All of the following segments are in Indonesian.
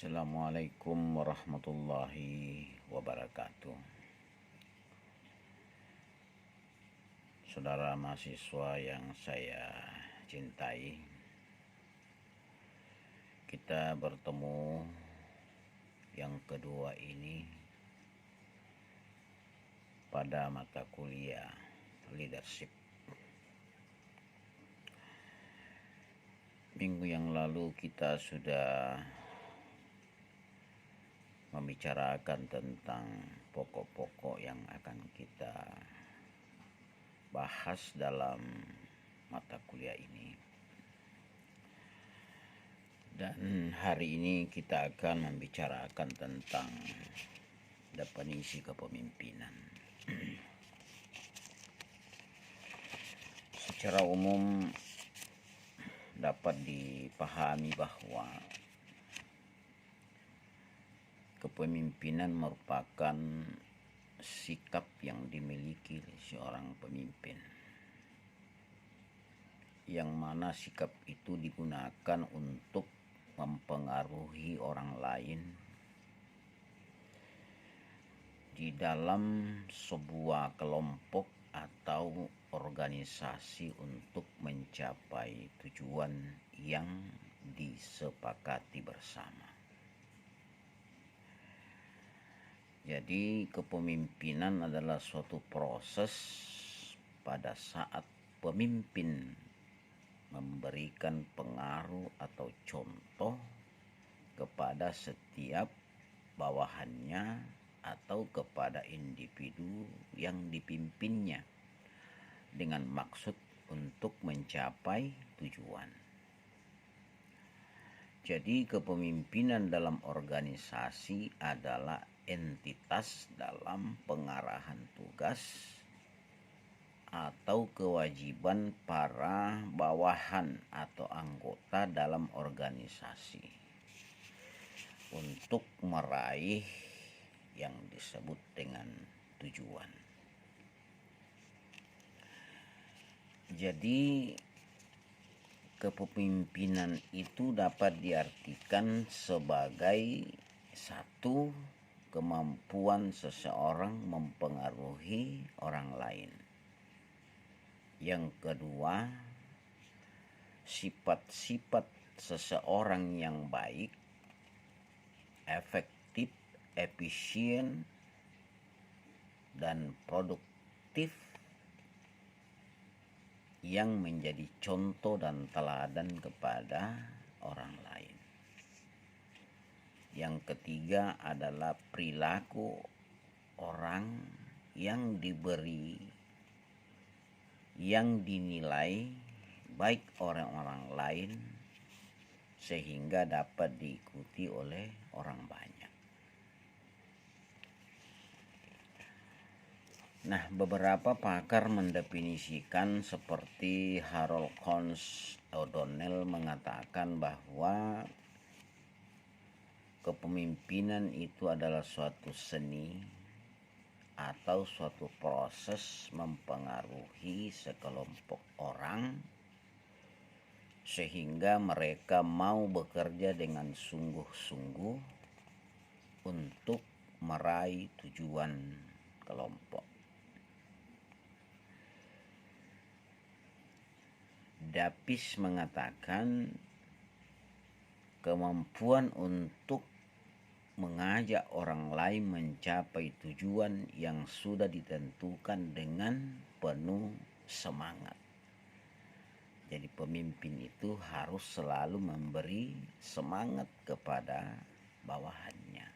Assalamualaikum warahmatullahi wabarakatuh. Saudara mahasiswa yang saya cintai, kita bertemu yang kedua ini pada mata kuliah leadership. Minggu yang lalu kita sudah membicarakan tentang pokok-pokok yang akan kita bahas dalam mata kuliah ini. Dan hari ini kita akan membicarakan tentang definisi kepemimpinan. Secara umum dapat dipahami bahwa kepemimpinan merupakan sikap yang dimiliki seorang pemimpin, yang mana sikap itu digunakan untuk mempengaruhi orang lain di dalam sebuah kelompok atau organisasi untuk mencapai tujuan yang disepakati bersama. Jadi kepemimpinan adalah suatu proses pada saat pemimpin memberikan pengaruh atau contoh kepada setiap bawahannya atau kepada individu yang dipimpinnya dengan maksud untuk mencapai tujuan. Jadi kepemimpinan dalam organisasi adalah entitas dalam pengarahan tugas atau kewajiban para bawahan atau anggota dalam organisasi untuk meraih yang disebut dengan tujuan. Jadi kepemimpinan itu dapat diartikan sebagai satu, kemampuan seseorang mempengaruhi orang lain. Yang kedua, sifat-sifat seseorang yang baik, efektif, efisien, dan produktif yang menjadi contoh dan teladan kepada orang lain. Yang ketiga adalah perilaku orang yang dinilai baik orang-orang lain sehingga dapat diikuti oleh orang banyak. Nah, beberapa pakar mendefinisikan seperti Harold Cons O'Donnell mengatakan bahwa kepemimpinan itu adalah suatu seni atau suatu proses mempengaruhi sekelompok orang sehingga mereka mau bekerja dengan sungguh-sungguh untuk meraih tujuan kelompok. Davis mengatakan kemampuan untuk mengajak orang lain mencapai tujuan yang sudah ditentukan dengan penuh semangat. Jadi pemimpin itu harus selalu memberi semangat kepada bawahannya.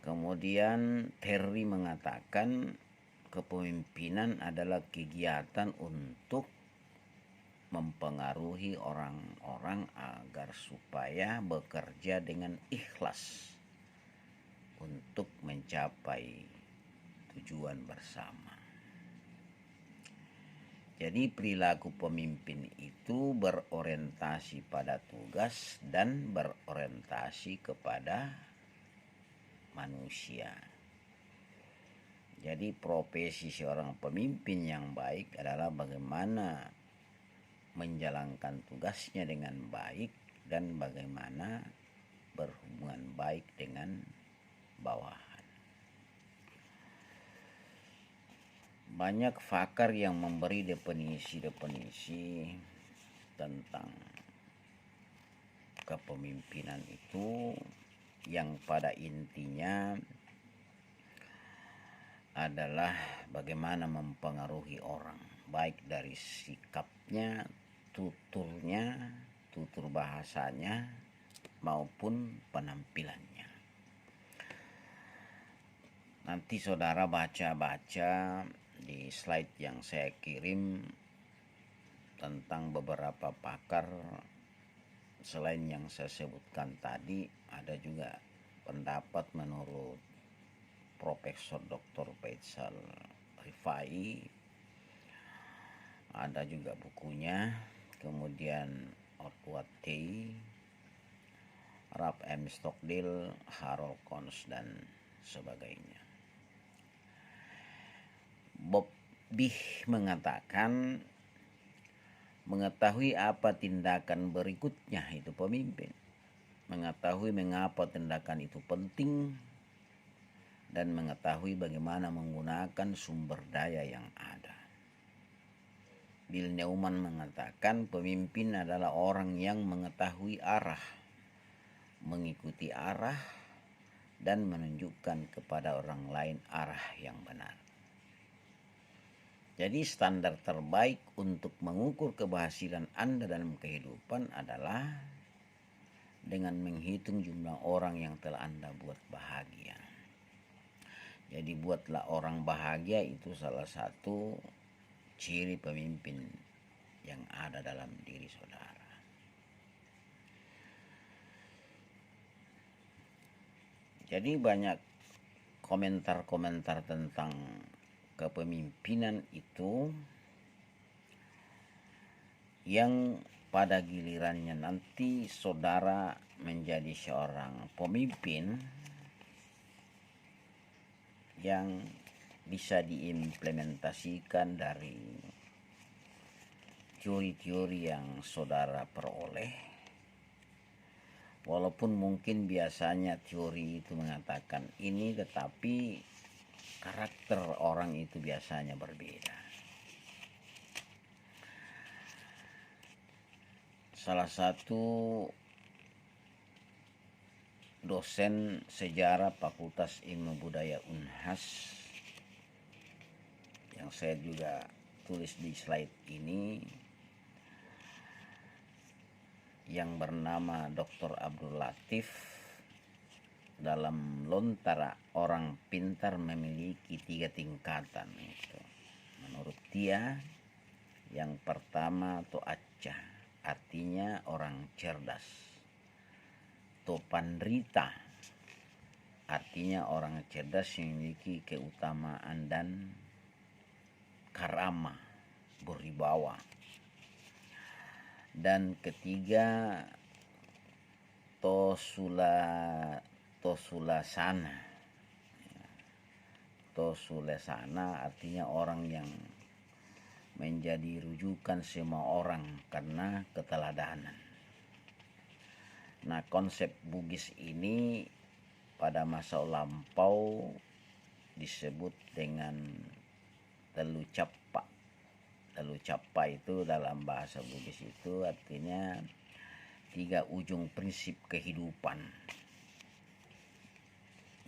Kemudian Terry mengatakan kepemimpinan adalah kegiatan untuk mempengaruhi orang-orang agar supaya bekerja dengan ikhlas untuk mencapai tujuan bersama. Jadi perilaku pemimpin itu berorientasi pada tugas dan berorientasi kepada manusia. Jadi profesi seorang pemimpin yang baik adalah bagaimana menjalankan tugasnya dengan baik dan bagaimana berhubungan baik dengan bawahan. Banyak pakar yang memberi definisi-definisi tentang kepemimpinan itu, yang pada intinya adalah bagaimana mempengaruhi orang, baik dari sikapnya, tutur bahasanya, maupun penampilannya. Nanti saudara baca-baca di slide yang saya kirim tentang beberapa pakar. Selain yang saya sebutkan tadi, ada juga pendapat menurut Profesor Dr. Faisal Rifai, ada juga bukunya, kemudian Otwat Tei, Ralph M. Stockdale, Harold Kons, dan sebagainya. Bob Bih mengatakan, mengetahui apa tindakan berikutnya itu pemimpin, mengetahui mengapa tindakan itu penting, dan mengetahui bagaimana menggunakan sumber daya yang ada. Bill Neumann mengatakan pemimpin adalah orang yang mengetahui arah, mengikuti arah, dan menunjukkan kepada orang lain arah yang benar. Jadi standar terbaik untuk mengukur keberhasilan Anda dalam kehidupan adalah dengan menghitung jumlah orang yang telah Anda buat bahagia. Jadi buatlah orang bahagia, itu salah satu ciri pemimpin yang ada dalam diri saudara. Jadi banyak komentar-komentar tentang kepemimpinan itu yang pada gilirannya nanti saudara menjadi seorang pemimpin yang bisa diimplementasikan dari teori-teori yang saudara peroleh. Walaupun mungkin biasanya teori itu mengatakan ini, tetapi karakter orang itu biasanya berbeda. Salah satu dosen sejarah Fakultas Ilmu Budaya Unhas yang saya juga tulis di slide ini, yang bernama Dr. Abdul Latif, dalam Lontara Orang Pintar memiliki 3 tingkatan itu. Menurut dia, yang pertama to'acca, artinya orang cerdas. Topandrita, artinya orang cerdas yang memiliki keutamaan dan karama, berwibawa. Dan ketiga Tosulasana. Tosulasana artinya orang yang menjadi rujukan semua orang karena keteladanan. Nah, konsep Bugis ini pada masa lampau disebut dengan telu cappa. Telu cappa itu dalam bahasa Bugis itu artinya 3 ujung prinsip kehidupan,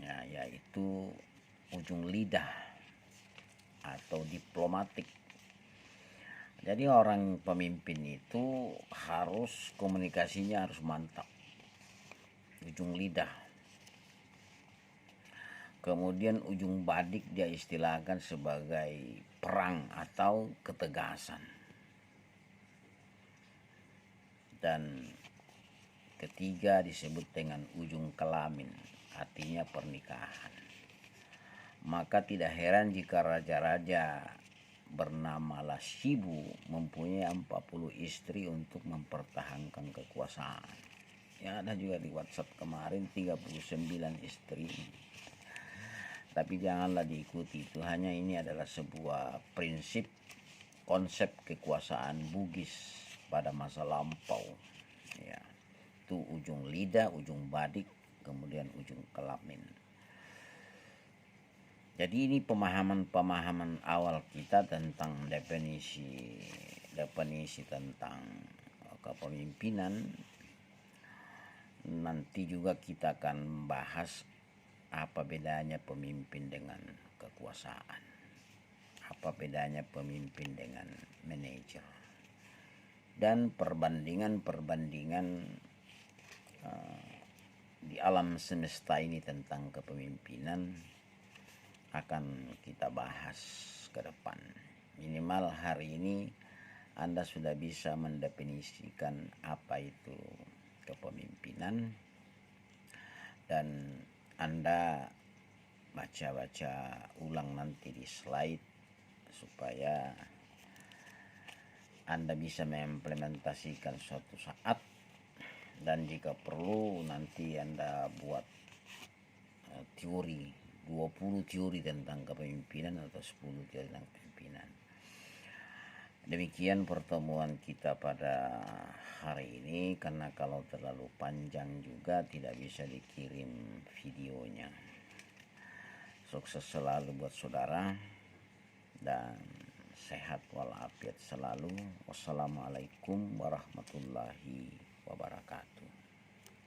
ya, yaitu ujung lidah atau diplomatik. Jadi orang pemimpin itu harus komunikasinya harus mantap, ujung lidah. Kemudian ujung badik dia istilahkan sebagai perang atau ketegasan. Dan ketiga disebut dengan ujung kelamin, artinya pernikahan. Maka tidak heran jika raja-raja bernama Lashibu mempunyai 40 istri untuk mempertahankan kekuasaan. Ya, ada juga di WhatsApp kemarin 39 istri. Tapi janganlah diikuti itu, hanya ini adalah sebuah prinsip konsep kekuasaan Bugis pada masa lampau. Ya. yaitu ujung lidah, ujung badik, kemudian ujung kelamin. Jadi ini pemahaman awal kita tentang definisi tentang kepemimpinan. Nanti juga kita akan bahas apa bedanya pemimpin dengan kekuasaan, apa bedanya pemimpin dengan manajer, dan perbandingan di alam semesta ini tentang kepemimpinan akan kita bahas ke depan. Minimal hari ini Anda sudah bisa mendefinisikan apa itu kepemimpinan, dan Anda baca-baca ulang nanti di slide supaya Anda bisa mengimplementasikan suatu saat, dan jika perlu nanti Anda buat teori 20 teori tentang kepemimpinan atau 10 teori tentang kepemimpinan. Demikian pertemuan kita pada hari ini, karena kalau terlalu panjang juga tidak bisa dikirim videonya. Sukses selalu buat saudara dan sehat walafiat selalu. Wassalamualaikum warahmatullahi wabarakatuh.